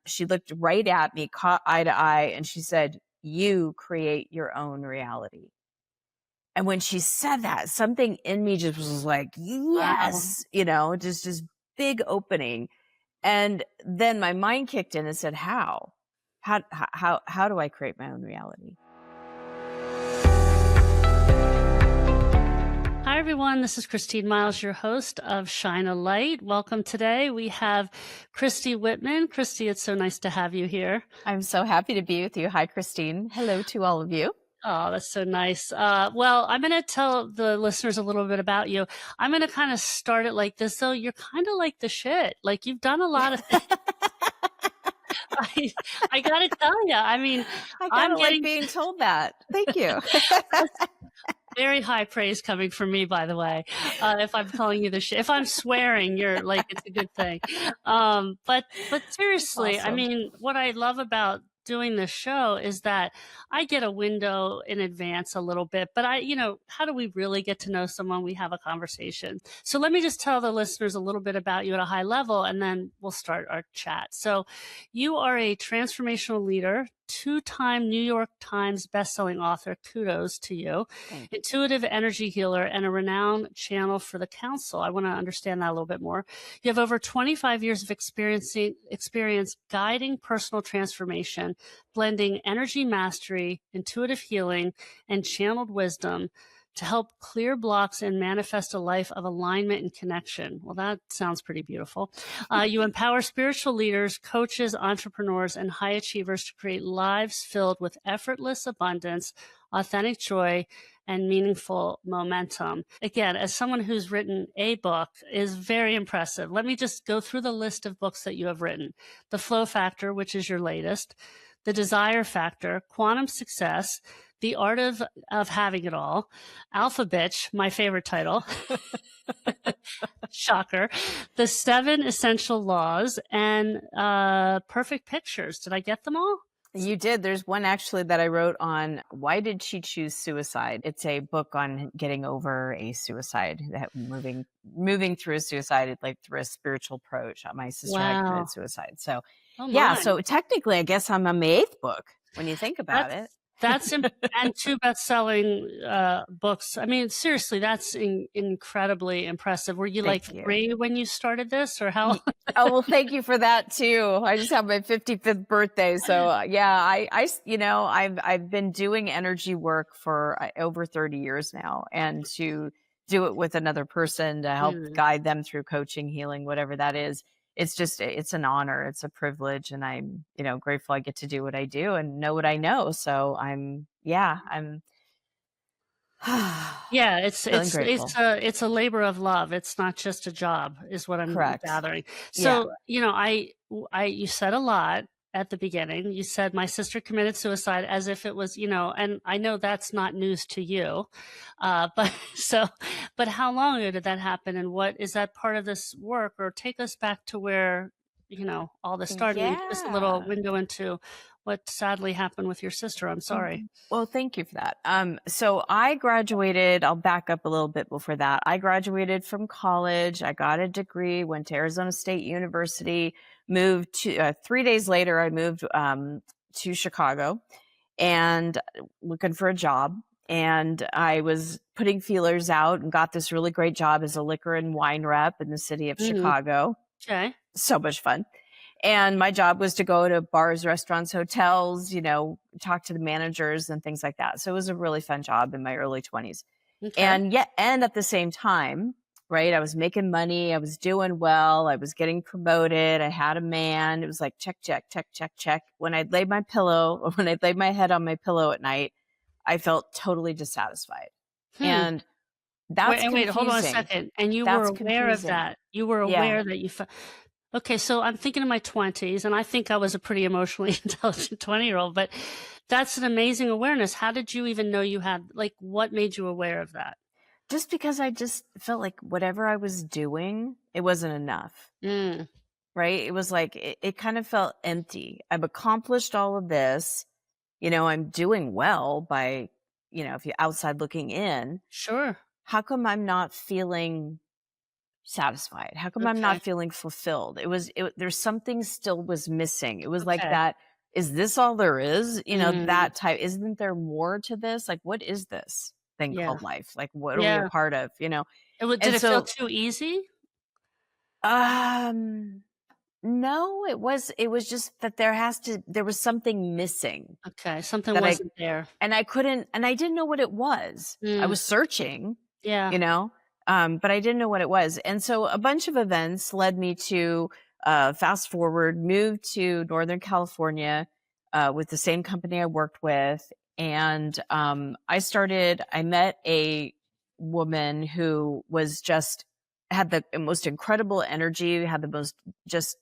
she looked right at me, caught eye to eye, and she said, "You create your own reality." And when she said that, something in me just was like, Wow. yes, just big opening. And then my mind kicked in and said, how? How do I create my own reality? Hi, everyone. This is Christine Miles, your host of Shine a Light. Welcome today. We have Christy Whitman. Christy, it's so nice to have you here. I'm so happy to be with you. Hi, Christine. Hello to all of you. Oh, that's so nice. Well, I'm going to tell the listeners a little bit about you. I'm going to kind of start it like this, though. You're kind of like the shit. Like you've done a lot of things. I got to tell you, I mean, I kind I'm of like getting being told that. Thank you. very high praise coming from me, by the way. If I'm calling you the shit, if I'm swearing, you're like, it's a good thing. But seriously, I Awesome. mean, what I love about doing this show is that I get a window in advance a little bit, but how do we really get to know someone? We have a conversation. So let me just tell the listeners a little bit about you at a high level, and then we'll start our chat. So you are a transformational leader, two-time New York Times bestselling author. Kudos to you. Intuitive energy healer, and a renowned channel for the council. I want to understand that a little bit more. You have over 25 years of experience guiding personal transformation, blending energy mastery, intuitive healing, and channeled wisdom to help clear blocks and manifest a life of alignment and connection. Well, that sounds pretty beautiful. You empower spiritual leaders, coaches, entrepreneurs, and high achievers to create lives filled with effortless abundance, authentic joy, and meaningful momentum. Again, as someone who's written a book, is very impressive. Let me just go through the list of books that you have written. The Flow Factor, which is your latest. The Desire Factor, Quantum Success, The Art of Having It All, Alpha Bitch, my favorite title. Shocker. The 7 Essential Laws, and Perfect Pictures. Did I get them all? You did. There's one actually that I wrote on why did she choose suicide? It's a book on getting over a suicide, that moving through a suicide, like through a spiritual approach. My sister had Wow. committed suicide. So Oh yeah, my. so technically I guess I'm on my 8th book when you think about it. That's and 2 best-selling books. I mean, seriously, that's incredibly impressive. Were you like Thank you. 3 when you started this, or how? Oh, well, thank you for that too. I just had my 55th birthday. So yeah, I've been doing energy work for over 30 years now, and to do it with another person to help guide them through coaching, healing, whatever that is. It's an honor. It's a privilege. And I'm, grateful I get to do what I do and know what I know. So I'm Yeah, feeling grateful. it's a labor of love. It's not just a job, is what I'm Correct. gathering. Yeah. So, you said a lot at the beginning. You said my sister committed suicide, as if it was, and I know that's not news to you. But how long ago did that happen? And what is that part of this work? Or take us back to where, all this started. And just a little Yeah. window into what sadly happened with your sister. I'm sorry. Well, thank you for that. So I graduated, I'll back up a little bit before that. I graduated from college. I got a degree, went to Arizona State University, moved to, 3 days later, I moved to Chicago and looking for a job. And I was putting feelers out and got this really great job as a liquor and wine rep in the city of Chicago. Okay. So much fun. And my job was to go to bars, restaurants, hotels, talk to the managers and things like that. So it was a really fun job in my early 20s. Okay. And at the same time, right, I was making money. I was doing well. I was getting promoted. I had a man. It was like check, check, check, check, check. When I'd lay my head on my pillow at night, I felt totally dissatisfied. And that's Wait, confusing. hold on a second. And you were aware of that. You were aware that you felt. Okay, so I'm thinking of my 20s, and I think I was a pretty emotionally intelligent 20-year-old, but that's an amazing awareness. How did you even know you had, what made you aware of that? Just because I just felt like whatever I was doing, it wasn't enough. Right? It was like, it kind of felt empty. I've accomplished all of this. I'm doing well by, if you're outside looking in. Sure. How come I'm not feeling satisfied? How come I'm Okay. not feeling fulfilled? There's something still was missing. It was like Okay. that. Is this all there is? Mm, That type. Isn't there more to this? Like, what is this thing yeah. called life? Like, what are we a Yeah. part of? Did And it feel so, too easy? um, no, it was just that there was something missing Okay, something that wasn't there. and I didn't know what it was. I Mm, was searching, yeah. you know, but I didn't know what it was. And so a bunch of events led me to fast forward, move to Northern California with the same company I worked with. And I met a woman who was just had the most incredible energy, had the most just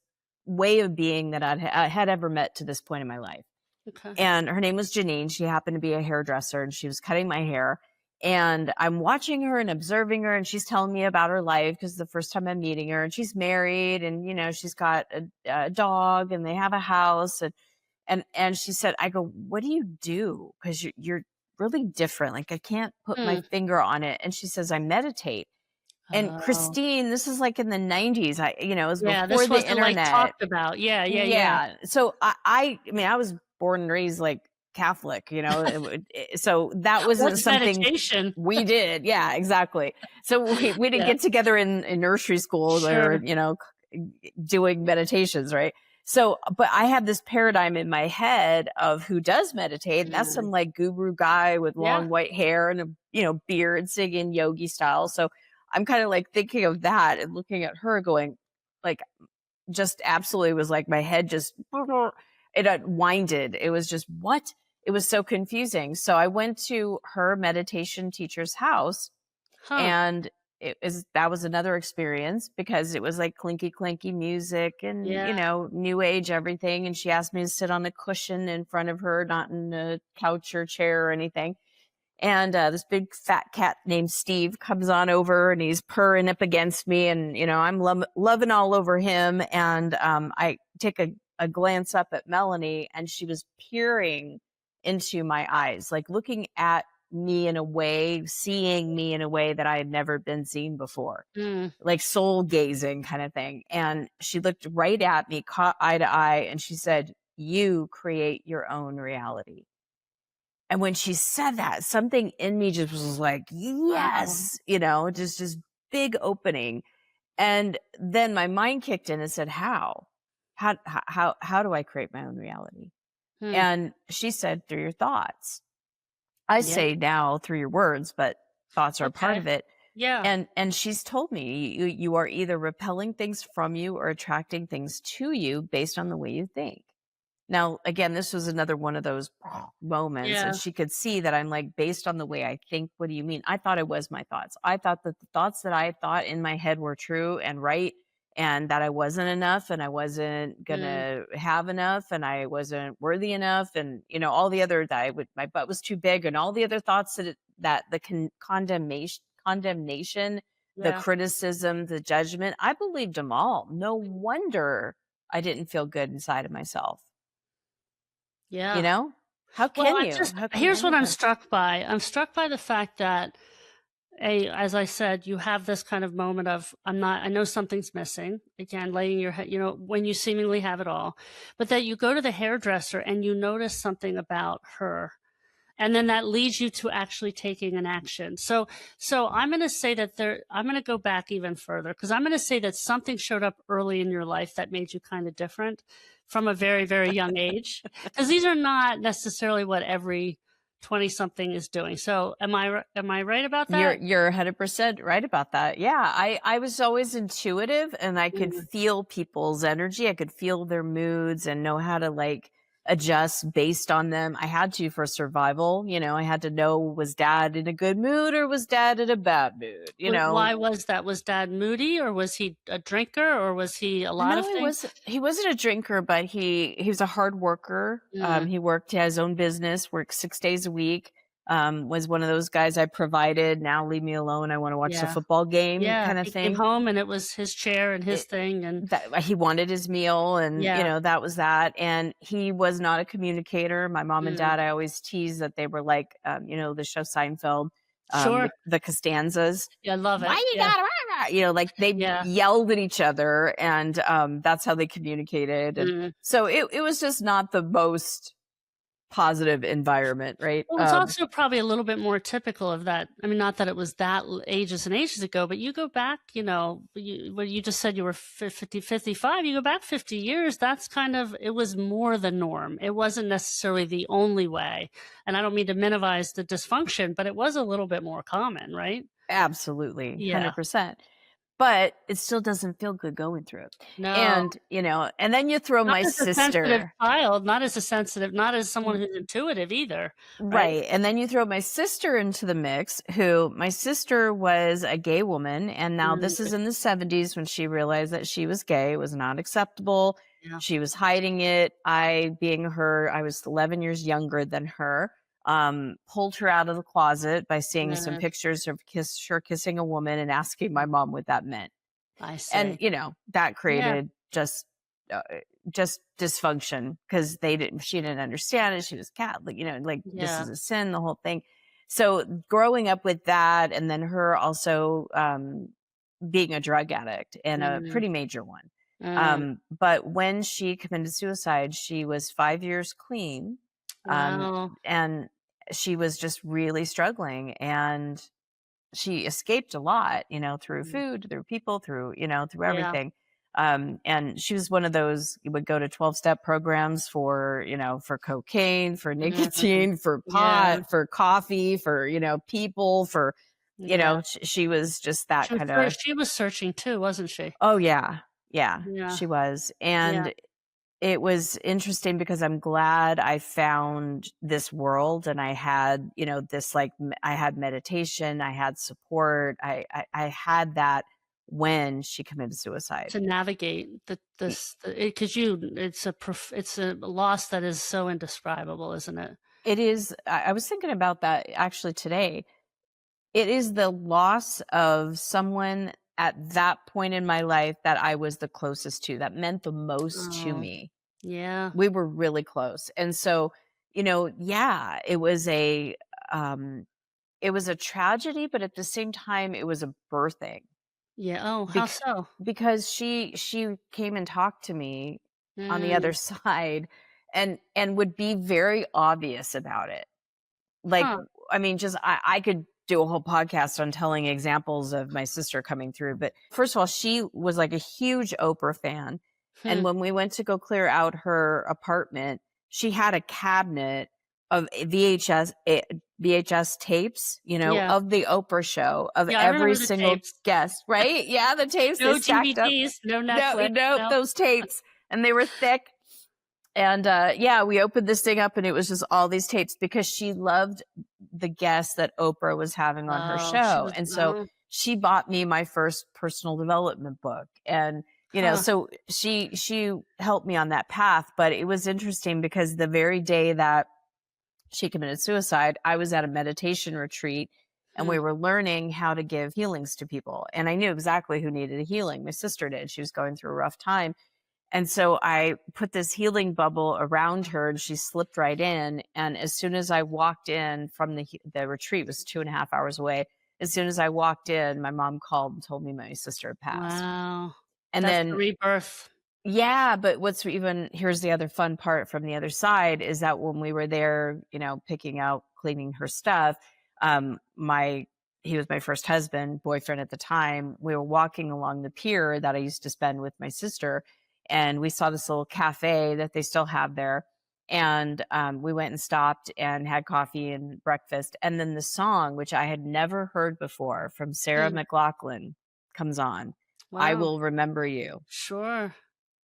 way of being that I had ever met to this point in my life. Okay. And her name was Janine. She happened to be a hairdresser and she was cutting my hair. And I'm watching her and observing her, and she's telling me about her life because the first time I'm meeting her, and she's married, and she's got a dog, and they have a house, and she said, I go, what do you do? Because you're really different. Like I can't put my Hmm. finger on it. And she says, I meditate. And Oh. Christine, this is like in the 90s. It was Yeah, before this the wasn't, like, internet. talked about. Yeah, yeah, yeah. Yeah. So I mean, I was born and raised like Catholic, so that wasn't What's something meditation? we did. Yeah, exactly. So we didn't Yeah. get together in nursery school where, Sure. doing meditations, right? So, but I have this paradigm in my head of who does meditate, and that's Mm. some like guru guy with Yeah. long white hair and a, beard singing yogi style. So I'm kind of like thinking of that and looking at her going, like, just absolutely was like my head just it unwinded. It was just what? It was so confusing. So I went to her meditation teacher's house Huh. and that was another experience because it was like clinky clanky music and Yeah. new age everything, and she asked me to sit on a cushion in front of her, not in a couch or chair or anything. And this big fat cat named Steve comes on over and he's purring up against me. And, I'm loving all over him. And I take a glance up at Melanie, and she was peering into my eyes, like looking at me in a way, seeing me in a way that I had never been seen before, Mm. like soul gazing kind of thing. And she looked right at me, caught eye to eye, and she said, you create your own reality. And when she said that, something in me just was like, Wow. yes, just big opening. And then my mind kicked in and said, how? How do I create my own reality? Hmm. And she said, through your thoughts. I Yeah. say now through your words, but thoughts are a part Okay. of it. Yeah. And she's told me you are either repelling things from you or attracting things to you based on the way you think. Now, again, this was another one of those moments, and Yeah. she could see that I'm like, based on the way I think, what do you mean? I thought it was my thoughts. I thought that the thoughts that I thought in my head were true and right, and that I wasn't enough, and I wasn't Mm. gonna have enough, and I wasn't worthy enough, and all the other that my butt was too big, and all the other thoughts that the condemnation, the Yeah. criticism, the judgment. I believed them all. No wonder I didn't feel good inside of myself. You Yeah. know? How Well, can you? How can here's what I'm anyone? struck by. I'm struck by the fact that as I said, you have this kind of moment of, I know something's missing. Again, laying your head, when you seemingly have it all, but that you go to the hairdresser and you notice something about her. And then that leads you to actually taking an action. So I'm going to say that I'm going to go back even further because I'm going to say that something showed up early in your life that made you kind of different from a very, very young age. Because these are not necessarily what every 20 something is doing. So am I right about that? You're 100% right about that. Yeah, I was always intuitive, and I could Mm, feel people's energy. I could feel their moods and know how to like adjust based on them. I had to for survival. I had to know, was dad in a good mood or was dad in a bad mood, Why was that? Was dad moody, or was he a drinker, or was he a lot of No, things? he wasn't a drinker, but he was a hard worker. Mm, He worked his own business, worked 6 days a week. Was one of those guys I provided. Now leave me alone. I want to watch the yeah. football game, Yeah. kind of He came thing. home and it was his chair and his It, thing. And that he wanted his meal, and yeah. that was that. And he was not a communicator. My mom and Mm, dad, I always tease that they were like, the show Seinfeld, sure. the Costanzas. Yeah, I love Why it. you Yeah. got? like they Yeah. yelled at each other, and that's how they communicated. And Mm. so it was just not the most positive environment, right? Well, it's also probably a little bit more typical of that. I mean, not that it was that ages and ages ago, but you go back, when you just said you were 50, 55, you go back 50 years, that's kind of, it was more the norm. It wasn't necessarily the only way. And I don't mean to minimize the dysfunction, but it was a little bit more common, right? Absolutely, Yeah. 100%. But it still doesn't feel good going through it. No. And then you throw Not my as a sensitive sister. child, not as someone who's intuitive either, right? Right. And then you throw my sister into the mix, who my sister was a gay woman. And now Mm, this is in the 70s when she realized that she was gay. It was not acceptable. yeah. She was hiding it. Being her, I was 11 years younger than her, pulled her out of the closet by seeing some Mm, pictures of her kissing a woman and asking my mom what that meant. I And, see. that Yeah. created uh, just dysfunction because she didn't understand it. She was Catholic, like this Yeah. is a sin, the whole thing. So growing up with that, and then her also being a drug addict, and a Mm, pretty major one. mm. But when she committed suicide, she was 5 years clean. Um, Wow. and she was just really struggling. And she escaped a lot, through Mm. food, through people, through Yeah. everything. And she was one of those, you would go to 12-step programs for cocaine, for Mhm. nicotine, for Yeah. pot, for coffee, for, people, for, Yeah. she was just that kind of, She was searching too, wasn't she? oh yeah, yeah, Yeah. she was. Yeah. And it was interesting because I'm glad I found this world, and I had, this like I had meditation, I had support, I had that when she committed suicide. To navigate Y- because it's a loss that is so indescribable, isn't it? It is. I was thinking about that actually today. It is the loss of someone at that point in my life that I was the closest to, that meant the most to Oh, me. yeah. We were really close. And so, yeah, um it was a tragedy, but at the same time it was a birthing, Yeah. Oh, how bec- so? because she came and talked to me on the Mm. other side, and would be very obvious about it. Like, Huh. I mean, just I could do a whole podcast on telling examples of my sister coming through. But first of all, she was like a huge Oprah fan. And Hmm. when we went to go clear out her apartment, she had a cabinet of VHS tapes, Yeah. of the Oprah show, of Yeah, I every remember the single tapes. guest, right? Yeah, the tapes, they No stacked up. DVDs, no No, Netflix, no, no. those tapes. And they were thick. And yeah, we opened this thing up, and it was just all these tapes because she loved the guests that Oprah was having on her Oh, she show. was And so she bought me my first personal development book. And, huh. so she helped me on that path. But it was interesting because the very day that she committed suicide, I was at a meditation retreat, and Hmm. we were learning how to give healings to people. And I knew exactly who needed a healing. My sister did. She was going through a rough time. And so I put this healing bubble around her, and she slipped right in. And as soon as I walked in from the retreat, was 2.5 hours away. As soon as I walked in, my mom called and told me my sister had passed. Wow. And That's the then, rebirth. yeah, but here's the other fun part from the other side is that when we were there, picking out, cleaning her stuff, my he was my first boyfriend at the time. We were walking along the pier that I used to spend with my sister, and we saw this little cafe that they still have there. And we went and stopped and had coffee and breakfast. And then the song, which I had never heard before, from Sarah Hmm. McLachlan, comes on. I Wow. Will Remember You. Sure.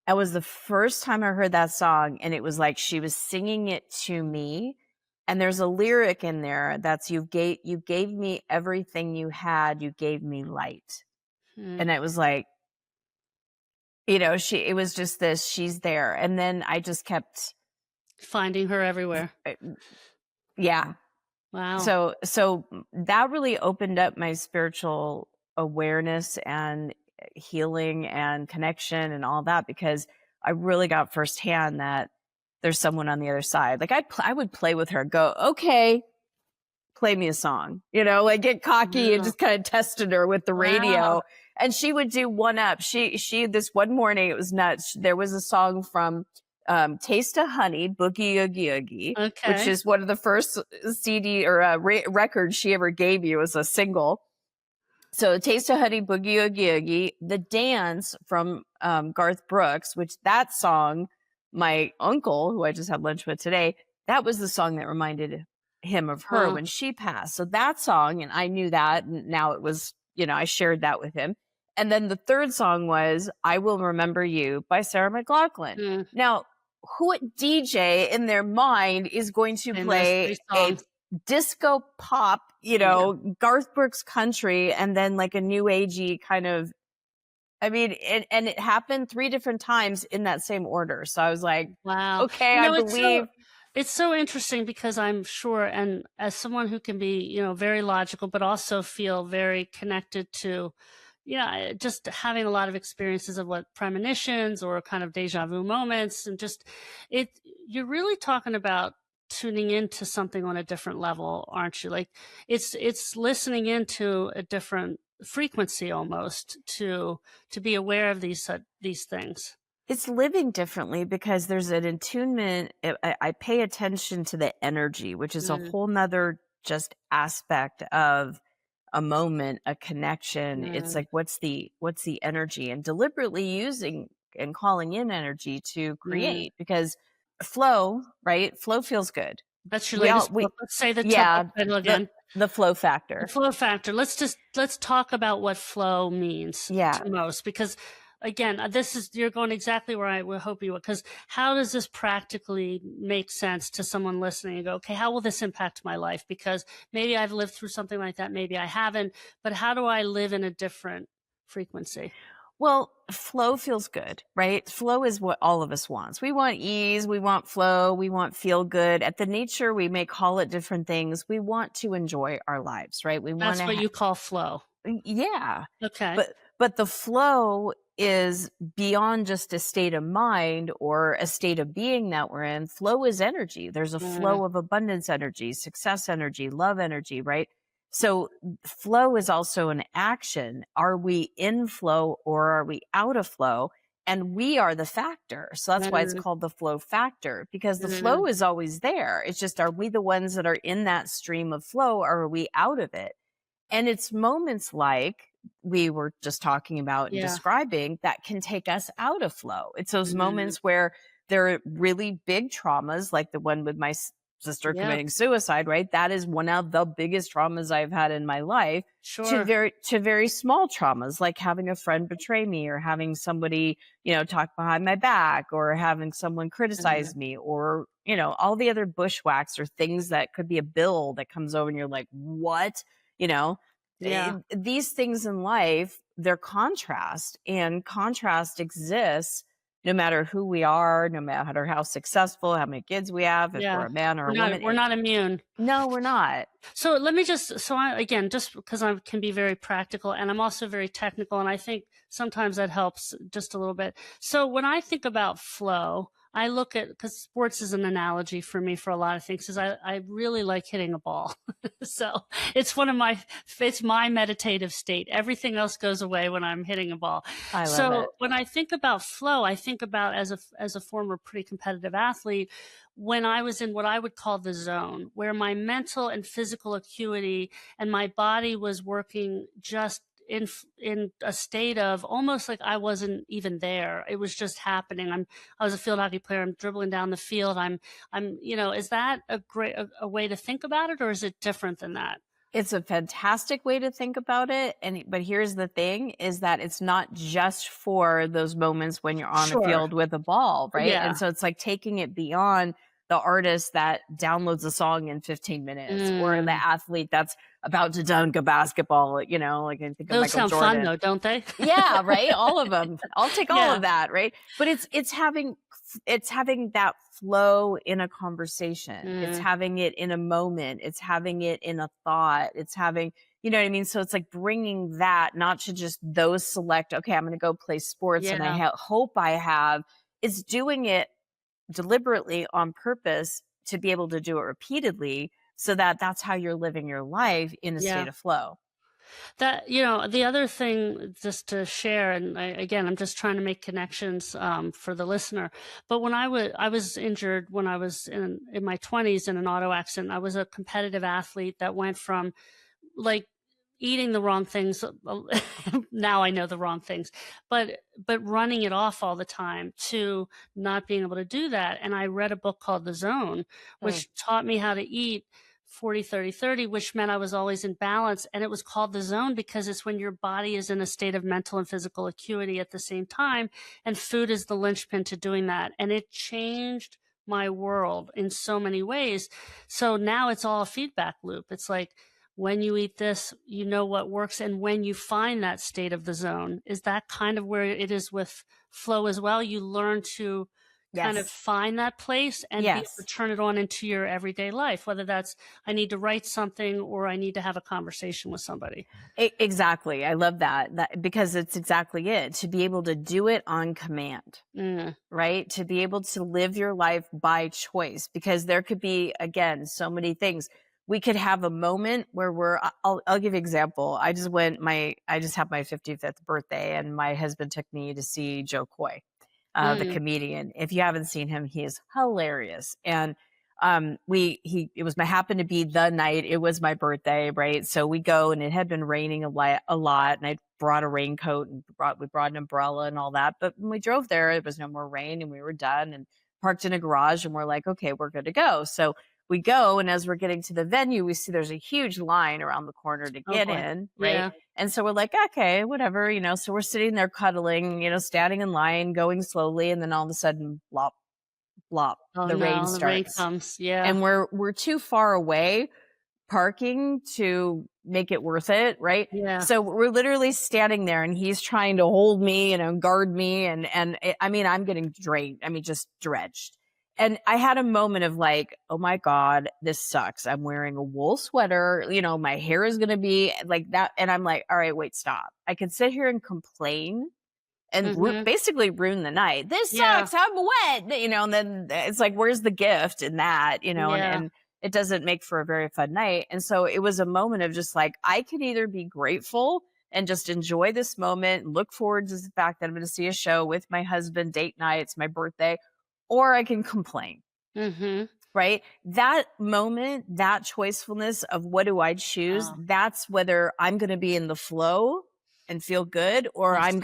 That was the first time I heard that song, and it was like she was singing it to me. And there's a lyric in there that's you gave me everything you had, you gave me light. Hmm. And it was like, it was just this, she's there. And then I just kept, Finding her everywhere. uh, yeah. Wow. So that really opened up my spiritual awareness and healing and connection and all that, because I really got firsthand that there's someone on the other side. Like I would play with her, go, okay, play me a song, like get cocky and Wow. just kind of tested her with the Wow. radio. And she would do one up. This one morning, it was nuts. There was a song from Taste of Honey, Boogie Oogie Oogie, which Okay. is one of the first CD or records she ever gave you as a single. So Taste of Honey, Boogie Oogie Oogie, The Dance from Garth Brooks, which that song, my uncle, who I just had lunch with today, that was the song that reminded him of her Huh. when she passed. So that song, and I knew that, and now it was, I shared that with him. And then the third song was I Will Remember You by Sarah McLachlan. Mm, Now, who DJ in their mind is going to and those play 3 a songs. disco pop, Yeah. Garth Brooks country, and then like a new agey kind of, I mean, and it happened 3 different times in that same order. So I was like, Wow. okay, You I know, believe. it's so interesting because I'm sure, and as someone who can be, very logical, but also feel very connected to, just having a lot of experiences of what premonitions or kind of deja vu moments, and just it, you're really talking about tuning into something on a different level, aren't you? Like it's listening into a different frequency almost to be aware of these things. It's living differently because there's an attunement. I pay attention to the energy, which is a Mm, whole nother just aspect of a moment, a connection. It's mm, like, what's the energy, and deliberately using and calling in energy to mm. create, because flow, right? Flow feels good. That's your We all, latest book. Let's say the book yeah, title the, again. the flow The factor. flow factor. Let's talk about what flow means Yeah. to most, because again, this is you're going exactly where I would hope you would. Because how does this practically make sense to someone listening and go, okay, how will this impact my life? Because maybe I've lived through something like that, maybe I haven't, but how do I live in a different frequency? Well, flow feels good, right? Flow is what all of us wants. We want ease, we want flow, we want feel good. At the nature, we may call it different things. We want to enjoy our lives, right? We want That's to what you call flow. yeah. Okay. But the flow is beyond just a state of mind or a state of being that we're in. Flow is energy. There's a Uh, flow of abundance energy, success energy, love energy, right? So flow is also an action. Are we in flow or are we out of flow? And we are the factor. So that's why it's mm, called the flow factor, because the mm, flow is always there. It's just, are we the ones that are in that stream of flow, or are we out of it? And it's moments like we were just talking about and yeah. describing that can take us out of flow. It's those Mm, moments where there are really big traumas, like the one with my sister yeah. committing suicide, right? That is one of the biggest traumas I've had in my life, Sure. to very small traumas, like having a friend betray me, or having somebody, talk behind my back, or having someone Uh, criticize me, or, all the other bushwhacks or things that could be a bill that comes over and you're like, what? You know, yeah. these things in life, they're contrast, and contrast exists no matter who we are, no matter how successful, how many kids we have, if we're Yeah. a man or We're a woman. not immune. No, we're not. So let me just so I again, just because I can be very practical and I'm also very technical, and I think sometimes that helps just a little bit. So when I think about flow, I look at, because sports is an analogy for me for a lot of things, because I really like hitting a ball. So it's my meditative state. Everything else goes away when I'm hitting a ball. I love So it. when I think about flow, I think about, as a former pretty competitive athlete, when I was in what I would call the zone, where my mental and physical acuity and my body was working just in a state of almost like I wasn't even there. It was just happening. I was a field hockey player. I'm dribbling down the field. Is that a way to think about it, or is it different than that? It's a fantastic way to think about it, but here's the thing, is that it's not just for those moments when you're on a Sure. field with a ball, right? Yeah. And so it's like taking it beyond the artist that downloads a song in 15 minutes, or the Mm. athlete that's about to dunk a basketball, like I think of Those Michael sound fun Jordan. though, don't they? Yeah, right? All of them. I'll take all Yeah. of that, right? But it's having that flow in a conversation. It's Mm. having it in a moment. It's having it in a thought. It's having, you know what I mean? So it's like bringing that, not to just those select, okay, I'm going to go play sports and I Yeah. hope I have. It's doing it deliberately on purpose to be able to do it repeatedly, so that that's how you're living your life in a Yeah. state of flow. That, the other thing just to share, and again, I'm just trying to make connections for the listener. But when I was injured when I was in my 20s in an auto accident. I was a competitive athlete that went from like eating the wrong things. Now I know the wrong things, but running it off all the time to not being able to do that. And I read a book called The Zone, Mm. which taught me how to eat 40 30 30, which meant I was always in balance. And it was called The Zone because it's when your body is in a state of mental and physical acuity at the same time, and food is the linchpin to doing that. And it changed my world in so many ways. So now it's all a feedback loop. It's like, when you eat this, you know what works. And when you find that state of the zone, is that kind of where it is with flow as well? You learn to kind of Yes. find that place and be able to Yes. turn it on into your everyday life, whether that's I need to write something or I need to have a conversation with somebody. Exactly. I love that because it's exactly it. To be able to do it on command, Mm, right? To be able to live your life by choice, because there could be, again, so many things. We could have a moment where I'll give you an example. I just had my 55th birthday, and my husband took me to see Joe Coy, the mm, comedian. If you haven't seen him, he is hilarious. And it was my happened to be the night it was my birthday, right? So we go, and it had been raining a lot, and I brought a raincoat, and we brought an umbrella and all that. But when we drove there, it was no more rain, and we were done and parked in a garage, and we're like, okay, we're good to go. So we go, and as we're getting to the venue, we see there's a huge line around the corner to oh get boy. in, right? Yeah. And so we're like, okay, whatever, so we're sitting there cuddling, standing in line, going slowly, and then all of a sudden, blop, blop, Oh the rain no, the rain starts. comes. Yeah. And we're too far away parking to make it worth it, right? Yeah. So we're literally standing there, and he's trying to hold me, guard me, I mean, I'm getting drained. I mean, just drenched. And I had a moment of like, oh my God, this sucks. I'm wearing a wool sweater, my hair is going to be like that. And I'm like, all right, wait, stop. I could sit here and complain and Hmm. basically ruin the night. This Yeah. sucks. I'm wet, and then it's like, where's the gift in that, Yeah. and it doesn't make for a very fun night. And so it was a moment of just like, I can either be grateful and just enjoy this moment and look forward to the fact that I'm going to see a show with my husband, date night, it's my birthday, or I can complain. Hmm. Right? That moment, that choicefulness of what do I choose, Oh, that's whether I'm going to be in the flow and feel good, or I see.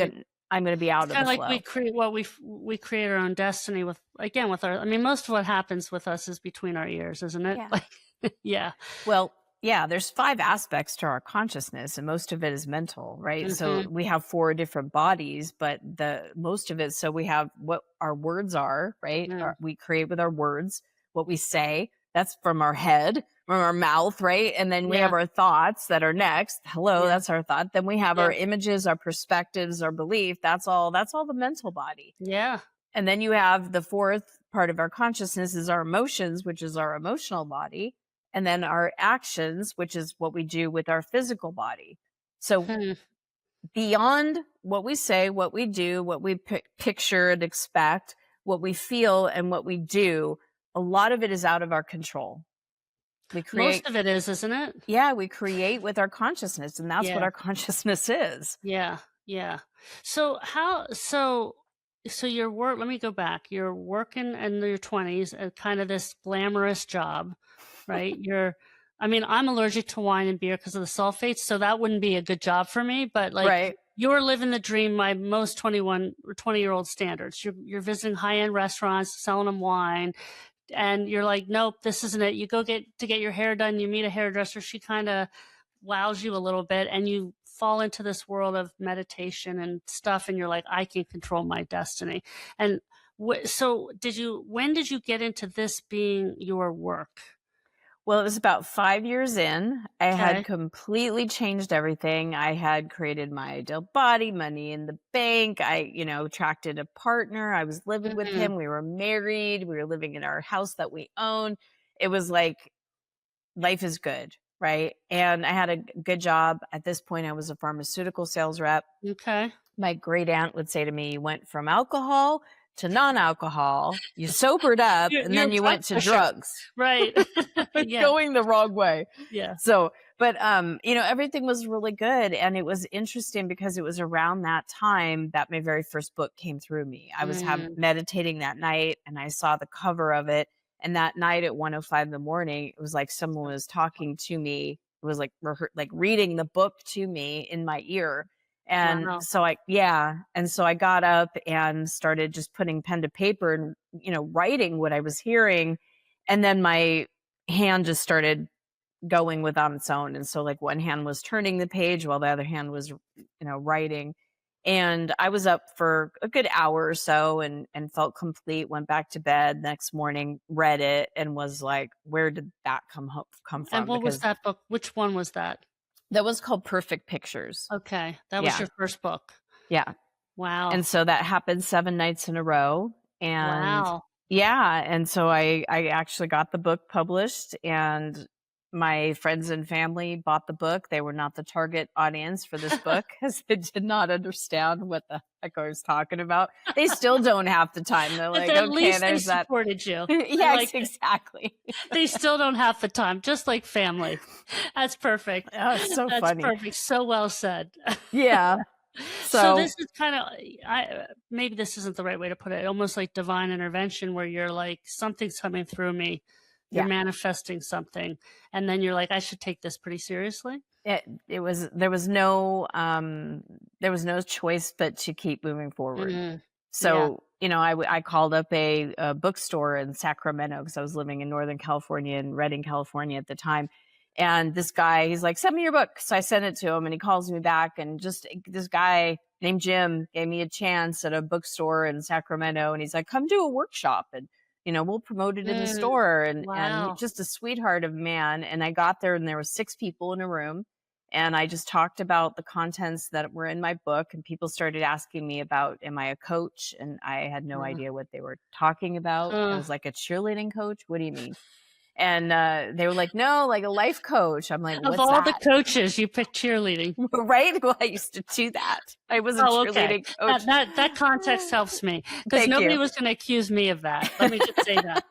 I'm going to be It's out of kinda the like we flow. create what we create our own destiny with, again, with our, I mean, most of what happens with us is between our ears, isn't it? Yeah. Like, yeah. Well, yeah, there's 5 aspects to our consciousness, and most of it is mental, right? So Mhm. we have 4 different bodies, but the most of it, so we have what our words are, right? Mm. We create with our words, what we say, that's from our head, from our mouth, right? And then we have Yeah, our thoughts that are next. Hello, yeah, that's our thought. Then we have yeah, our images, our perspectives, our belief. That's all the mental body. yeah. And then you have the fourth part of our consciousness is our emotions, which is our emotional body. And then our actions, which is what we do with our physical body. So Hmm. beyond what we say, what we do, what we picture and expect, what we feel and what we do, a lot of it is out of our control. We create, Most of it is, isn't it? yeah, we create with our consciousness, and that's what Yeah, our consciousness is. yeah, yeah. So how so your work, let me go back. You're working in your 20s at kind of this glamorous job, right? I mean, I'm allergic to wine and beer because of the sulfates, so that wouldn't be a good job for me, but like Right. you're living the dream by most 21 or 20-year-old standards. You're visiting high-end restaurants, selling them wine, and you're like, nope, this isn't it. You go get your hair done, you meet a hairdresser, she kind of wows you a little bit, and you fall into this world of meditation and stuff, and you're like, I can control my destiny. And so when did you get into this being your work? Well, it was about 5 years in. I had Okay. completely changed everything. I had created my ideal body, money in the bank. I, attracted a partner. I was living with Hmm. him. We were married. We were living in our house that we own. It was like life is good, right? And I had a good job. At this point, I was a pharmaceutical sales rep. Okay. My great aunt would say to me, "You went from alcohol to non-alcohol, you sobered up, and Your then you blood went to pressure. drugs. Right. It's Yeah. going the wrong way. Yeah. So, but everything was really good, and it was interesting because it was around that time that my very first book came through me. I was Mm. meditating that night, and I saw the cover of it, and that night at 1:05 in the morning, it was like someone was talking to me. It was like like reading the book to me in my ear. And Wow. so I got up and started just putting pen to paper and writing what I was hearing, and then my hand just started going with on its own. And so like one hand was turning the page while the other hand was, writing. And I was up for a good hour or so and felt complete, went back to bed next morning, read it, and was like, where did that come And from? what was Because that book? Which one was that? that was called Perfect Pictures. Okay. That was Yeah. your first book. Yeah. Wow. And so that happened 7 nights in a row, and Wow. yeah, and so I actually got the book published, and my friends and family bought the book. They were not the target audience for this book because they did not understand what the heck I was talking about. They still don't half the time. They're But like, at "Okay, least they there's that." supported you. I Yes, like it. exactly. They still don't have the time, just like family. That's perfect. Oh, it's so That's funny. perfect. So well said. Yeah. So this So, is kind of, I maybe this isn't the right way to put it. Almost like divine intervention, where you're like, something's coming through me. You're yeah. manifesting something, and then you're like, I should take this pretty seriously. It was there was no choice but to keep moving forward. Mm, yeah. So, I called up a bookstore in Sacramento because I was living in Northern California, in Redding, California at the time. And this guy, he's like, "Send me your book." So I sent it to him, and he calls me back. And just this guy named Jim gave me a chance at a bookstore in Sacramento, and he's like, "Come do a workshop, and we'll promote it in the Mm, store." And wow. just a sweetheart of a man. And I got there, and there were 6 people in a room, and I just talked about the contents that were in my book, and people started asking me about, am I a coach? And I had no Uh, idea what they were talking about. I uh, was like, a cheerleading coach? What do you mean? And they were like, no, like a life coach. I'm like, of what's all the that? coaches, you picked cheerleading. Right? Well, I used to do that. I was a Oh, okay. cheerleading coach. That context helps me because Thank nobody you. was going to accuse me of that. Let me just say that.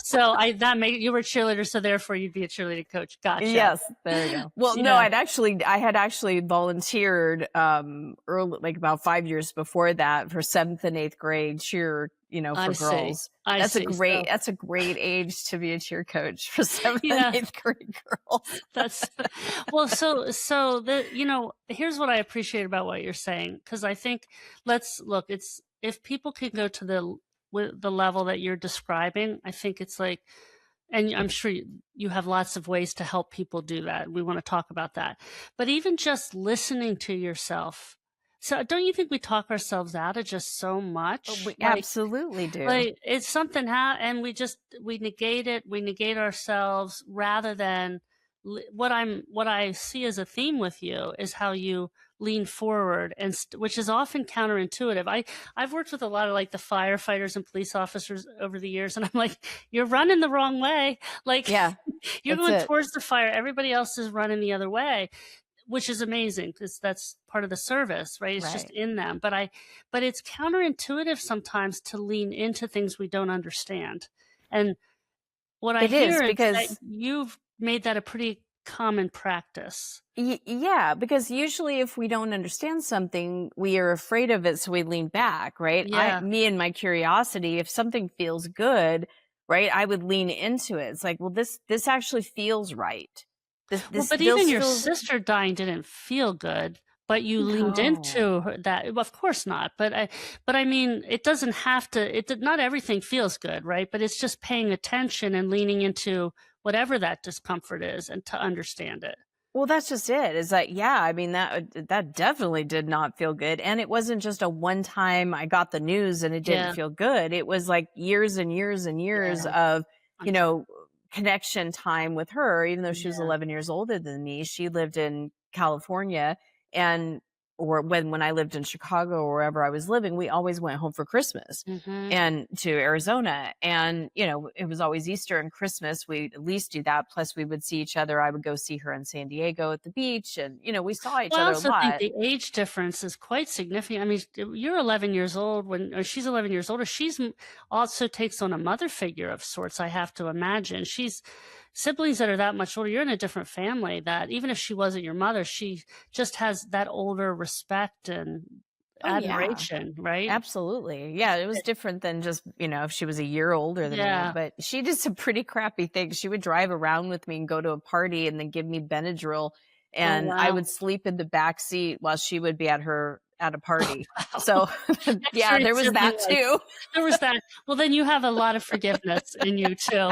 So that made you were a cheerleader, so therefore you'd be a cheerleading coach. Gotcha. Yes, there we go. Well, no, Yeah, I had actually volunteered early, like about 5 years before that, for 7th and 8th grade cheer, I for see. girls. I see. So That's a great age to be a cheer coach for 7th and yeah, 8th grade girls. that's well. So the here's what I appreciate about what you're saying, because I think, let's look. It's if people can go to the level that you're describing, I think it's like, and I'm sure you have lots of ways to help people do that. We want to talk about that. But even just listening to yourself. So don't you think we talk ourselves out of just so much? We absolutely do. Like it's something and we negate it, we negate ourselves rather than what I see as a theme with you is how you lean forward and which is often counterintuitive. I've worked with a lot of like the firefighters and police officers over the years, and I'm like, you're running the wrong way. Like Yeah, you're that's going it. towards the fire, everybody else is running the other way, which is amazing because that's part of the service, right? It's just Right. in them. But it's counterintuitive sometimes to lean into things we don't understand. And what I It is hear is that because you've made that a pretty common practice. Yeah, because usually if we don't understand something, we are afraid of it, so we lean back, right? Yeah. Me and my curiosity, if something feels good, right, I would lean into it. It's like, well, this actually feels right. Well, This but even your feels sister dying didn't feel good, but you leaned no. into that. Well, of course not. But I mean, it doesn't have to. Not everything feels good, right? But it's just paying attention and leaning into whatever that discomfort is, and to understand it. Well, that's just it. Is that yeah? I mean that definitely did not feel good, and it wasn't just a one time. I got the news and it didn't Yeah, feel good. It was like years and years and yeah, years of you I'm know connection time with her. Even though she was yeah, 11 years older than me, she lived in California, and or when I lived in Chicago or wherever I was living, we always went home for Christmas Mhm. and to Arizona. And, it was always Easter and Christmas. We'd at least do that. Plus we would see each other. I would go see her in San Diego at the beach, and, we saw each Well, I other a also think lot. the age difference is quite significant. I mean, you're 11 years old or she's 11 years older. Also takes on a mother figure of sorts, I have to imagine. She's siblings that are that much older. You're in a different family that even if she wasn't your mother, she just has that older respect and Oh yeah. admiration, right? Absolutely. Yeah, it was different than just, if she was a year older than me, Yeah. but she did some pretty crappy things. She would drive around with me and go to a party and then give me Benadryl, Oh, and I wow. would sleep in the back seat while she would be at a party. Wow. So, yeah, there Extreme was sibling that life. too. There was that. Well, then you have a lot of forgiveness in you too.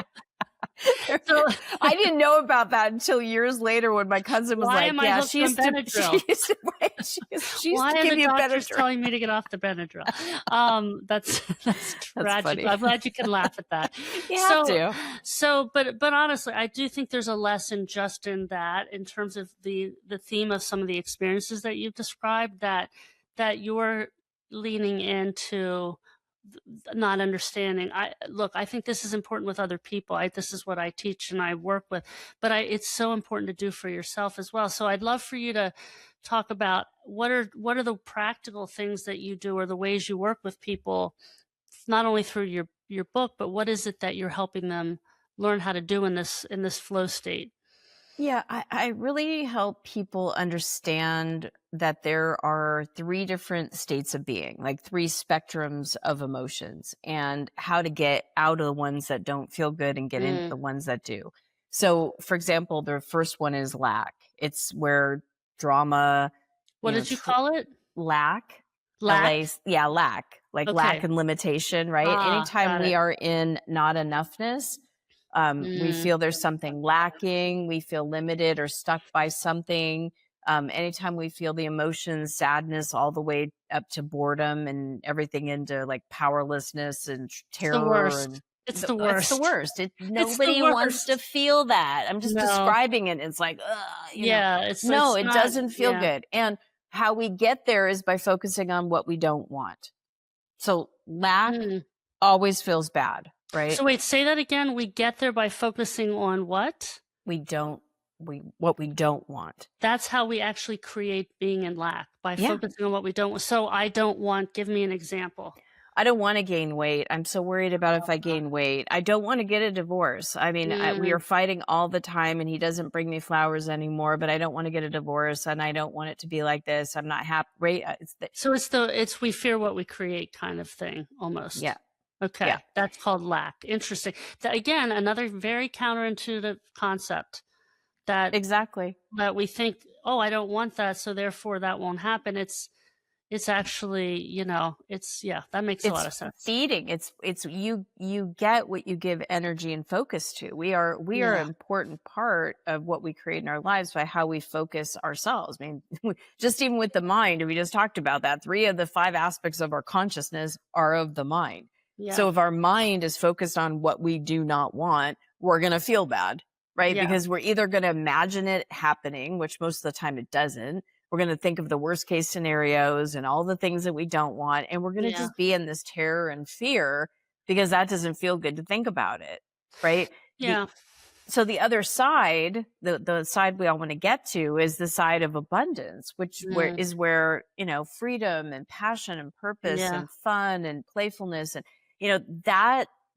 So I didn't know about that until years later when my cousin was why like, am I "Yeah, hooked on she Benadryl? used to, right, she used Why to are give the me a doctors Benadryl." telling me to get off the Benadryl? That's That's tragic. funny. I'm glad you can laugh at that. You have So, to. but honestly, I do think there's a lesson just in that, in terms of the theme of some of the experiences that you've described, that you're leaning into not understanding. I think this is important with other people. This is what I teach and I work with, but it's so important to do for yourself as well. So I'd love for you to talk about what are the practical things that you do or the ways you work with people, not only through your book, but what is it that you're helping them learn how to do in this flow state? Yeah, I really help people understand that there are three different states of being, like three spectrums of emotions, and how to get out of the ones that don't feel good and get into Mm. the ones that do. So, for example, the first one is lack. It's where drama, What did you call it? lack, Lack. yeah, lack, like lack Okay. and limitation, right? Anytime Got we it. are in not enoughness, we Mm. feel there's something lacking, we feel limited or stuck by something. Anytime we feel the emotions, sadness, all the way up to boredom and everything into like powerlessness and It's the terror, worst. and It's the it's the worst. worst. It's the Nobody wants to worst. feel that. I'm just No. describing it. It's like, ugh, Yeah, no, it's it not. doesn't feel Yeah. good. And how we get there is by focusing on what we don't want. So lack Mm. always feels bad, right? So wait, say that again. We get there by focusing on what? We don't what we don't want. That's how we actually create being in lack, by Yeah. focusing on what we don't want. So I don't want, give me an example. I don't wanna gain weight. I'm so worried about if I gain weight. I don't wanna get a divorce. I mean, we are Mm. fighting all the time, and he doesn't bring me flowers anymore, but I don't wanna get a divorce, and I don't want it to be like this. I'm not happy. Right? It's the So it's we fear what we create kind of thing, almost. Yeah. Yeah. Okay, that's called lack. Interesting. Again, another very counterintuitive concept that Exactly. we think, oh, I don't want that, so therefore that won't happen. It's actually, yeah, that makes a lot It's of sense. feeding. It's you get what you give energy and focus to. We are Yeah. an important part of what we create in our lives by how we focus ourselves. I mean, just even with the mind, we just talked about that. 3 of the 5 aspects of our consciousness are of the mind. So Yeah. if our mind is focused on what we do not want, we're going to feel bad, right? Yeah. Because we're either going to imagine it happening, which most of the time it doesn't. We're going to think of the worst case scenarios and all the things that we don't want. And we're going to Yeah. just be in this terror and fear because that doesn't feel good to think about it. Right. Yeah. So the other side, the side we all want to get to, is the side of abundance, which Mm. where, freedom and passion and purpose Yeah. and fun and playfulness. And,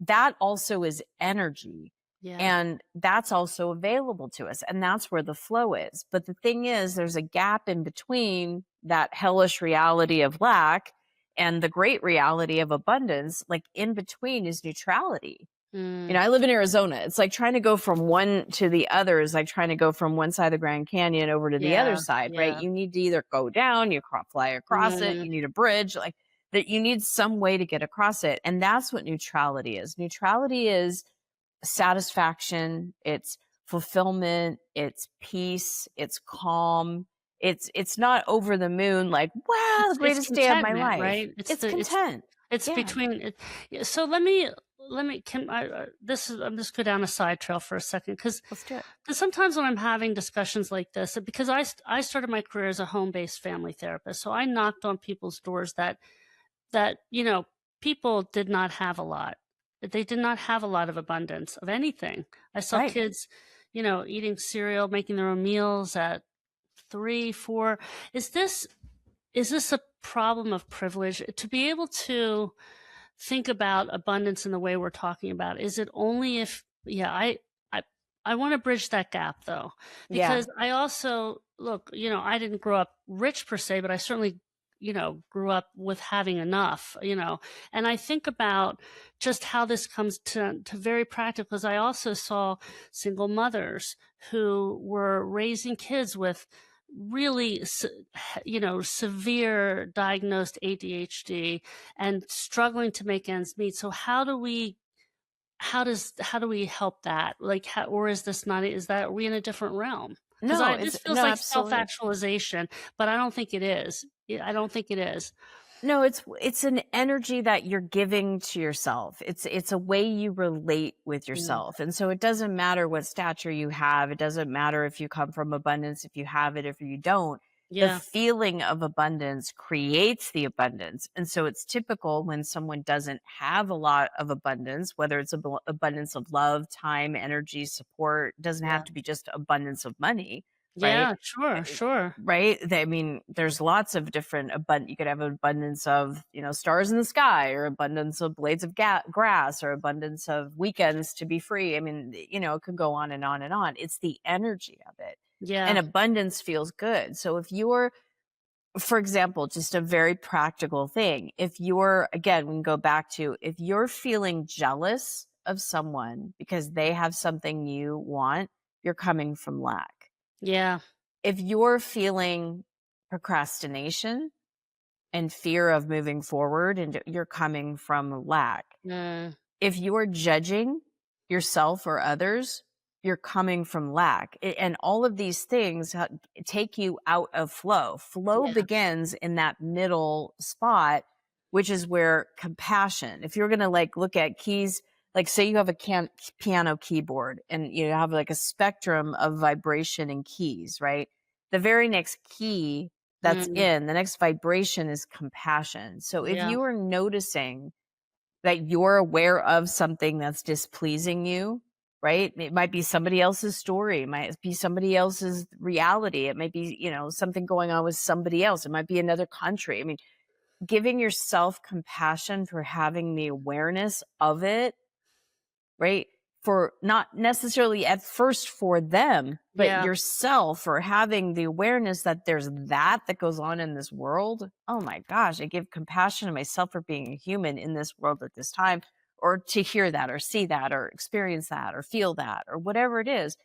that also is energy. Yeah. And that's also available to us. And that's where the flow is. But the thing is, there's a gap in between that hellish reality of lack and the great reality of abundance. Like in between is neutrality. Mm. I live in Arizona. It's like trying to go from one to the other is like trying to go from one side of the Grand Canyon over to the other Yeah. side, right? Yeah. You need to either go down, fly across it, Mm. you need a bridge, like that. You need some way to get across it. And that's what neutrality is. Neutrality is satisfaction, it's fulfillment, it's peace, it's calm. It's not over the moon, like, wow, the It's greatest day of my contentment, life. right? It's content. It's Yeah. between it. Yeah, so let me let me can I this is I'm just go down a side trail for a second, Let's do it. because sometimes when I'm having discussions like this, because I started my career as a home-based family therapist, so I knocked on people's doors that, people did not have a lot. They did not have a lot of abundance of anything. I saw Right. kids, eating cereal, making their own meals at 3, 4. Is this is this a problem of privilege to be able to think about abundance in the way we're talking about? Is it only if yeah, I I want to bridge that gap though, Yeah. because I also look, I didn't grow up rich per se, but I certainly grew up with having enough, and I think about just how this comes to very practical, because I also saw single mothers who were raising kids with really severe diagnosed ADHD and struggling to make ends meet. So how do we help that? Like, or is this not, is that, are we in a different realm? Because No, this it's feels no, like absolutely. self-actualization, but I don't think it is. I don't think it is. No, it's an energy that you're giving to yourself. It's a way you relate with Mm, yourself. And so it doesn't matter what stature you have. It doesn't matter if you come from abundance, if you have it, if you don't. The yeah, feeling of abundance creates the abundance. And so it's typical when someone doesn't have a lot of abundance, whether it's abundance of love, time, energy, support, doesn't yeah, have to be just abundance of money, right? yeah. Sure, Eh, sure. right? I mean, there's lots of different you could have abundance of, stars in the sky, or abundance of blades of grass, or abundance of weekends to be free. I mean, it could go on and on and on. It's the energy of it. And Yeah, abundance feels good. So if you're, for example, just a very practical thing, if you're, again, we can go back to, if you're feeling jealous of someone because they have something you want, you're coming from lack. yeah, If you're feeling procrastination and fear of moving forward, and you're coming from lack. mm, If you're judging yourself or others, you're coming from lack. And all of these things take you out of flow. Flow yeah, begins in that middle spot, which is where compassion. If you're going to like look at keys, like say you have a piano keyboard and you have like a spectrum of vibration and keys, right? The very next key that's mm, in, the next vibration is compassion. So if yeah, you are noticing that you're aware of something that's displeasing you, right? It might be somebody else's story, it might be somebody else's reality, it might be, something going on with somebody else, it might be another country. I mean, giving yourself compassion for having the awareness of it, right? For not necessarily at first for them, but yeah, yourself, for having the awareness that there's that goes on in this world. Oh my gosh, I give compassion to myself for being a human in this world at this time, or to hear that, or see that, or experience that, or feel that, or whatever it is.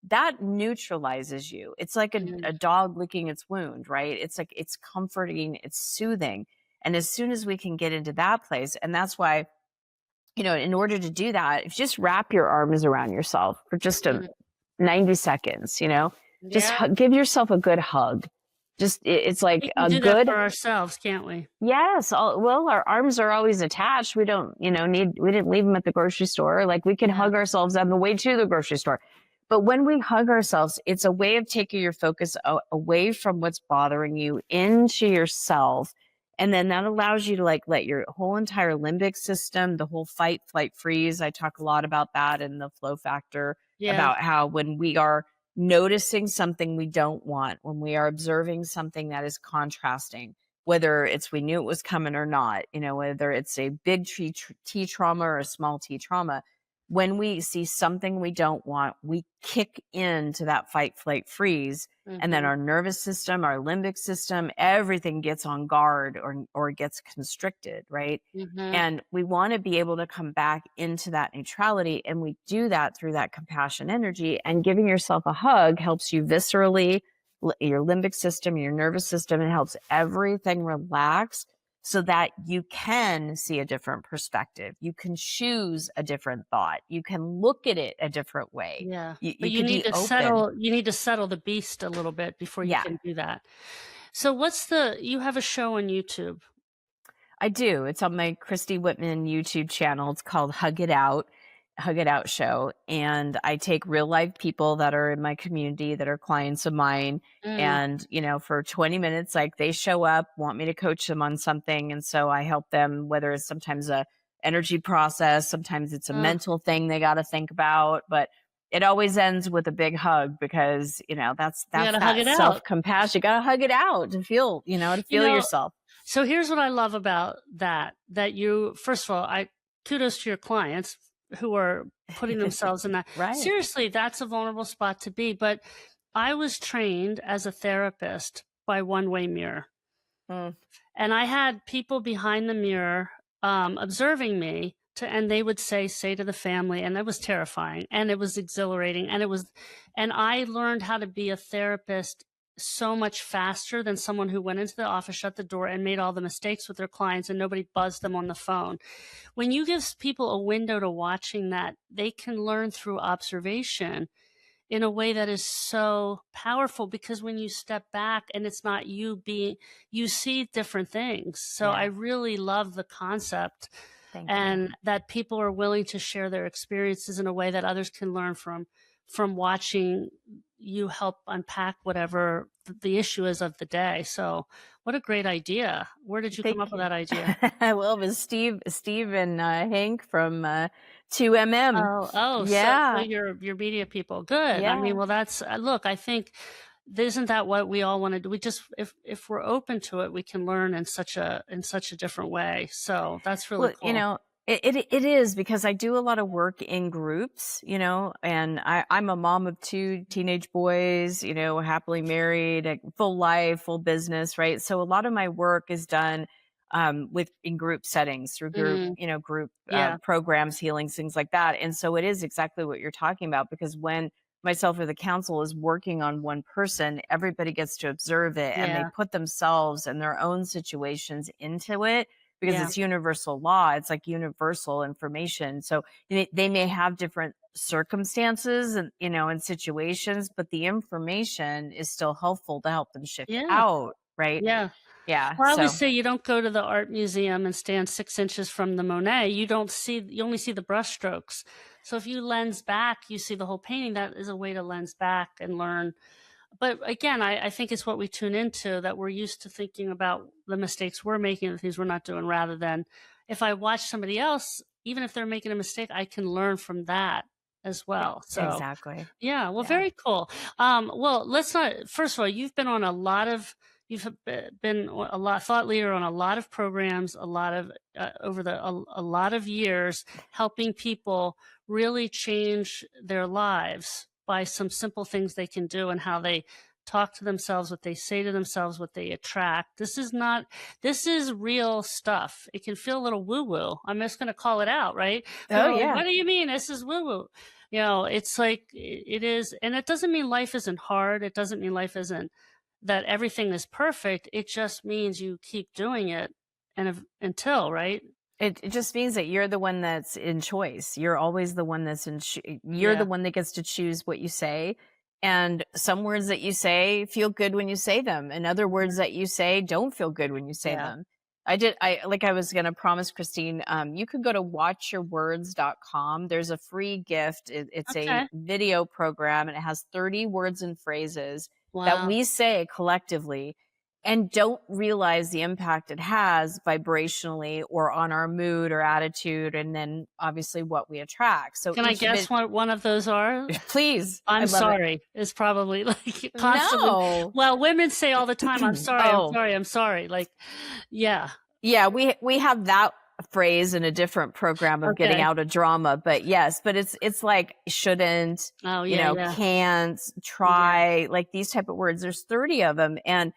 That neutralizes you. It's like mm, a dog licking its wound, right? It's like it's comforting, it's soothing. And as soon as we can get into that place, and that's why, in order to do that, if you just wrap your arms around yourself for just a mm, 90 seconds, just yeah. give yourself a good hug. Just, it's like We can a do that good, for ourselves, can't we? yes. Well, our arms are always attached. We don't, we didn't leave them at the grocery store. Like we can Yeah, hug ourselves on the way to the grocery store. But when we hug ourselves, it's a way of taking your focus away from what's bothering you into yourself. And then that allows you to like let your whole entire limbic system, the whole fight, flight, freeze. I talk a lot about that in the flow factor, yeah, about how when we are noticing something we don't want, when we are observing something that is contrasting, whether it's we knew it was coming or not, whether it's a big T trauma or a small T trauma, when we see something we don't want, we kick into that fight, flight, freeze. And then mhm, our nervous system, our limbic system, everything gets on guard, or gets constricted, right? mhm, And we want to be able to come back into that neutrality. And we do that through that compassion energy. And giving yourself a hug helps you viscerally, your limbic system, your nervous system. It helps everything relax so that you can see a different perspective. You can choose a different thought. You can look at it a different way. yeah. But You can be open. you need to settle the beast a little bit before you Yeah. can do that. So you have a show on YouTube. I do. It's on my Christy Whitman YouTube channel. It's called Hug It Out Show. And I take real life people that are in my community that are clients of mine. Mm. And, for 20 minutes, like they show up, want me to coach them on something. And so I help them, whether it's sometimes a energy process, sometimes it's a Uh, mental thing they got to think about. But it always ends with a big hug because, you that's gotta hug that it out. self-compassion. You gotta hug it out to You feel know, yourself. so here's what I love about that you, first of all, I kudos to your clients who are putting themselves in that. Right. Seriously, that's a vulnerable spot to be. But I was trained as a therapist by One Way Mirror. Mm. And I had people behind the mirror observing me and they would say to the family, and that was terrifying and it was exhilarating and I learned how to be a therapist so much faster than someone who went into the office, shut the door, and made all the mistakes with their clients and nobody buzzed them on the phone. When you give people a window to watching that, they can learn through observation in a way that is so powerful, because when you step back and it's not you see different things. So I Yeah. really love the concept, Thank you. and that people are willing to share their experiences in a way that others can learn from watching you help unpack whatever the issue is of the day. So what a great idea. Where did you come up Thank with you. that idea? Well, it was Steve and Hank from 2MM. So Yeah. your media people. Good. I mean, Yeah. well, that's look, I think, isn't that what we all want to do? We just, if we're open to it, we can learn in such a different way. So that's really Well, cool. it is because I do a lot of work in groups, and I'm a mom of two teenage boys, happily married, a full life, full business, right? So a lot of my work is done with in group settings through Mm, group yeah, programs, healings, things like that. And so it is exactly what you're talking about because when myself or the council is working on one person, everybody gets to observe it and they yeah, put themselves and their own situations into it because yeah, it's universal law. It's like universal information. So they may have different circumstances and, and situations, but the information is still helpful to help them shift yeah, out. Right. yeah. Yeah. Well, I always So say you don't go to the art museum and stand 6 inches from the Monet. You only see the brushstrokes. So if you lens back, you see the whole painting. That is a way to lens back and learn. But again, I think it's what we tune into, that we're used to thinking about the mistakes we're making, the things we're not doing, rather than if I watch somebody else, even if they're making a mistake, I can learn from that as well. So exactly. yeah, well, Yeah. very cool. Well, let's not. First of all, you've been a lot thought leader on a lot of programs, a lot of a lot of years, helping people really change their lives by some simple things they can do and how they talk to themselves, what they say to themselves, what they attract. This is real stuff. It can feel a little woo woo. I'm just going to call it out, right? Oh People are like, yeah. what do you mean this is woo woo? It's like it is, and it doesn't mean life isn't hard. It doesn't mean life isn't that everything is perfect. It just means you keep doing it until, right? It just means that you're the one that's in choice. You're always the one that's you're the Yeah, one that gets to choose what you say. And some words that you say feel good when you say them, and other words that you say don't feel good when you say yeah. them. I was going to promise Christine, you could go to watchyourwords.com. There's a free gift. It's a Okay. video program and it has 30 words and phrases that Wow. we say collectively and don't realize the impact it has vibrationally or on our mood or attitude and then obviously what we attract. So Can I each guess bit what one of those are? please, I I'm love it. sorry is probably like constantly. No. Well, women say all the time, I'm sorry, I'm Oh, sorry, I'm sorry. Like, yeah. yeah, we have that phrase in a different program of getting Okay. out of drama, but yes, but it's like shouldn't, Oh, yeah, yeah, can't, yeah. try, like these type of words. There's 30 of them and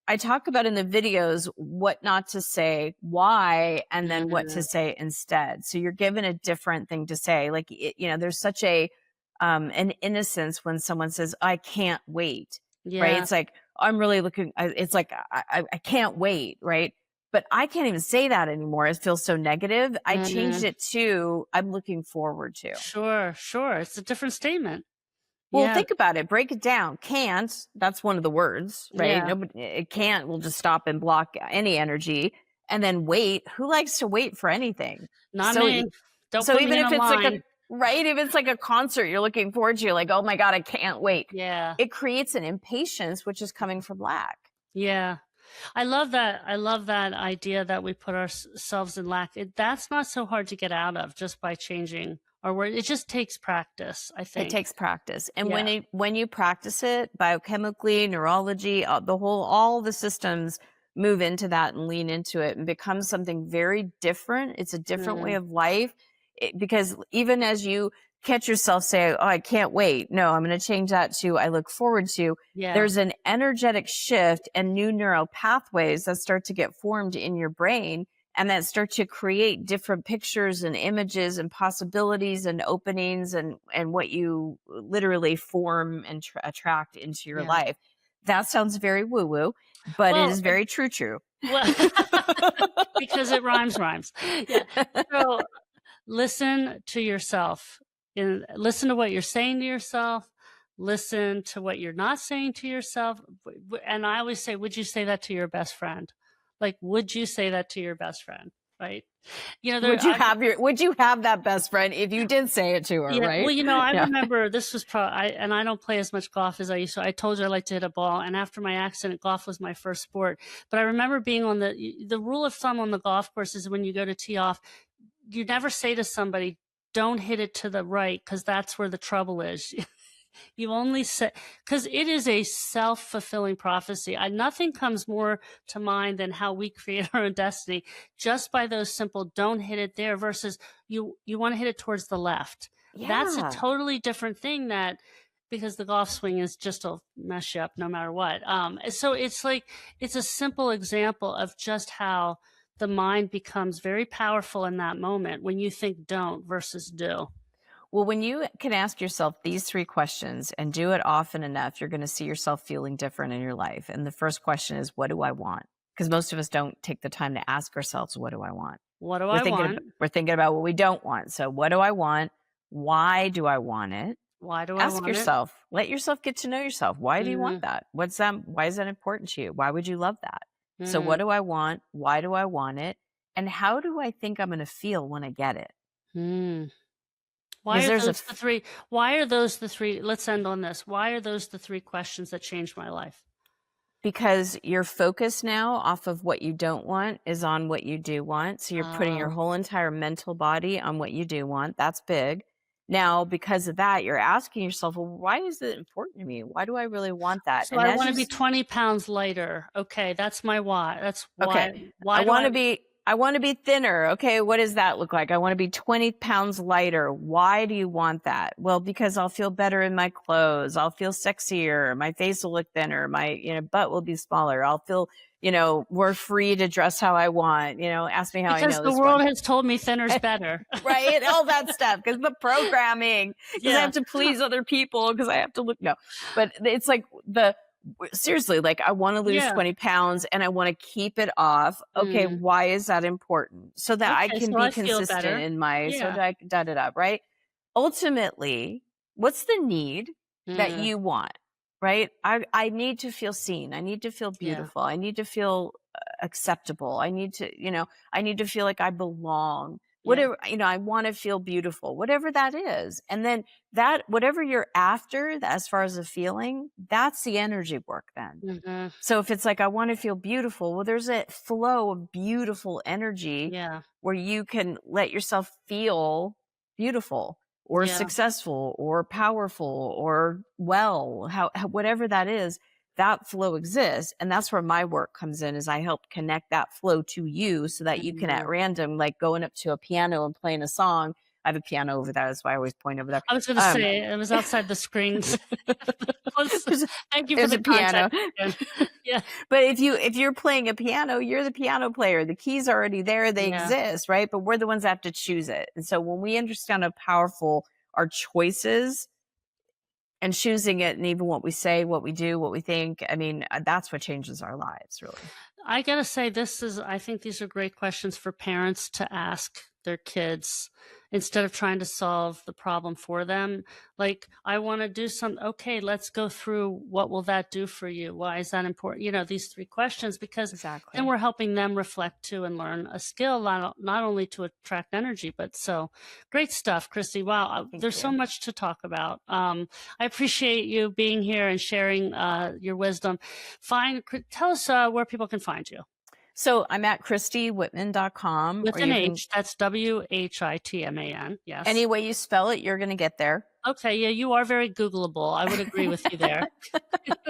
I talk about in the videos what not to say, why, and then what to Mm, say instead. So you're given a different thing to say. Like, there's such an innocence when someone says, I can't wait, right? yeah. It's like, I'm really looking, it's like, I can't wait, right? But I can't even say that anymore. It feels so negative. I changed Mm, it to, I'm looking forward to. sure, sure. It's a different statement. Well, Yeah, think about it. Break it down. Can't, that's one of the words, right? yeah. Nobody, it can't will just stop and block any energy. and then wait. Who likes to wait for anything? Not So, me. Don't so put me even in if a it's like a, line. right, if it's like a concert you're looking forward to, you're like, oh my God, I can't wait. Yeah. It creates an impatience, which is coming from lack. Yeah. I love that. I love that idea that we put ourselves in lack. That's not so hard to get out of just by changing our word. It just takes practice, I It think. takes practice. And Yeah. when you practice it, biochemically, neurology, all the systems move into that and lean into it and become something very different. It's a different way Mm, of life. Because even as you catch yourself say, oh, I can't wait. No, I'm going to change that to I look forward to. yeah. There's an energetic shift and new neural pathways that start to get formed in your brain and that start to create different pictures and images and possibilities and openings and what you literally form and attract into your Yeah. life. That sounds very woo woo, but it Well, is very true. well, because it rhymes. Yeah. So listen to yourself and listen to what you're saying to yourself. Listen to what you're not saying to yourself. And I always say, would you say that to your best friend? Like, would you say that to your best friend? Right. You know, Would you have that best friend if you did say it to her, yeah, well, right? I Yeah. remember this was and I don't play as much golf as I used to. I told you I like to hit a ball, and after my accident, golf was my first sport. But I remember being on the rule of thumb on the golf course is when you go to tee off, you never say to somebody, "Don't hit it to the right," because that's where the trouble is. You only say, because it is a self-fulfilling prophecy. Nothing comes more to mind than how we create our own destiny just by those simple don't hit it there versus you want to hit it towards the left. That's a Yeah. totally different thing that because the golf swing is just to mess you up no matter what. So it's like it's a simple example of just how the mind becomes very powerful in that moment when you think don't versus do. Well, when you can ask yourself these three questions and do it often enough, you're going to see yourself feeling different in your life. And the first question is, what do I want? Because most of us don't take the time to ask ourselves, what do I want? What do I want? We're thinking about what we don't want. So what do I want? Why do I want it? Why do I Ask want it? yourself, let yourself get to know yourself. Why do you want Mhm. that? What's that? Why is that important to you? Why would you love that? So what Mhm. do I want? Why do I want it? And how do I think I'm going to feel when I get it? Mm. Why Because are there's those the 3 why are those the 3 let's end on this. Why are those the 3 questions that changed my life? because your focus now off of what you don't want is on what you do want. So you're putting your Oh, whole entire mental body on what you do want. That's big. Now, because of that, you're asking yourself, well, why is it important to me? Why do I really want that? so And I as wanna you be 20 pounds lighter. Okay, that's my why. That's Okay. why do I I want to be thinner. Okay. What does that look like? I want to be 20 pounds lighter. Why do you want that? Well, because I'll feel better in my clothes. I'll feel sexier. My face will look thinner. My, butt will be smaller. I'll feel, more free to dress how I want. Ask me how I because know the this one. world has told me thinner's better. Right? All that stuff. Cause the programming, because I Yeah. have to please other people, because I have to look, no, but it's like seriously, like I want to lose Yeah. 20 pounds and I want to keep it off. Okay. Mm. Why is that important? So that I Okay, can so be I feel consistent better. in my, so Yeah. that da da da, right? Ultimately, what's the need that Mm. you want? Right? I need to feel seen. I need to feel Yeah. beautiful. I need to feel acceptable. I need to feel like I belong. Yeah. Whatever, I want to feel beautiful, whatever that is. And then that, whatever you're after, as far as a feeling, that's the energy work then. Mhm. So if it's like, I want to feel beautiful, well, there's a flow of beautiful energy Yeah. where you can let yourself feel beautiful or Yeah. successful or powerful or well, whatever that is, that flow exists. And that's where my work comes in, is I help connect that flow to you so that you can at Mhm. random, like going up to a piano and playing a song. I have a piano over there. That's why I always point over there. I was gonna Um, say, it was outside the screens. there's, Thank you for there's the a piano. context again. Yeah. But if you're playing a piano, you're the piano player. The keys are already there, they Yeah. exist, right? But we're the ones that have to choose it. And so when we understand how powerful our choices and choosing it, and even what we say, what we do, what we think, I mean, that's what changes our lives, really. I gotta say, I think these are great questions for parents to ask their kids instead of trying to solve the problem for them. Like, I want to do some, okay, let's go through what will that do for you? Why is that important? These three questions, because then Exactly. we're helping them reflect too and learn a skill, not only to attract energy, but so great stuff, Christy. Wow. Thank There's so you. much to talk about. I appreciate you being here and sharing your wisdom. Tell us where people can find you. So I'm at ChristyWhitman.com, With or an you can, H, that's Whitman. any Yes. way you spell it, you're going to get there. Okay, yeah, you are very Googleable. I would agree with you there.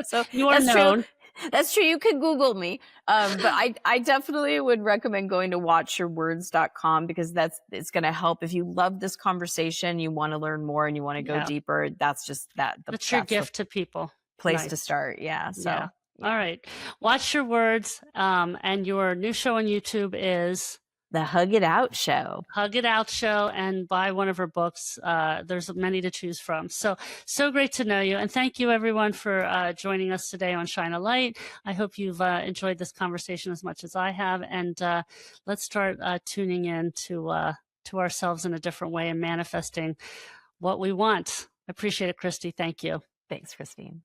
So You are that's true. known. That's true. You could Google me. But I definitely would recommend going to watchyourwords.com, because it's going to help. If you love this conversation, you want to learn more and you want to go Yeah, deeper, that's just that's your that's the gift to people. place to Nice. start. Yeah. Yeah. So, All yeah. right. Watch your words. And your new show on YouTube is The Hug It Out Show. Hug It Out Show, and buy one of her books. There's many to choose from. So great to know you. And thank you, everyone, for joining us today on Shine a Light. I hope you've enjoyed this conversation as much as I have. And let's start tuning in to ourselves in a different way and manifesting what we want. I appreciate it, Christy. Thank you. Thanks, Christine.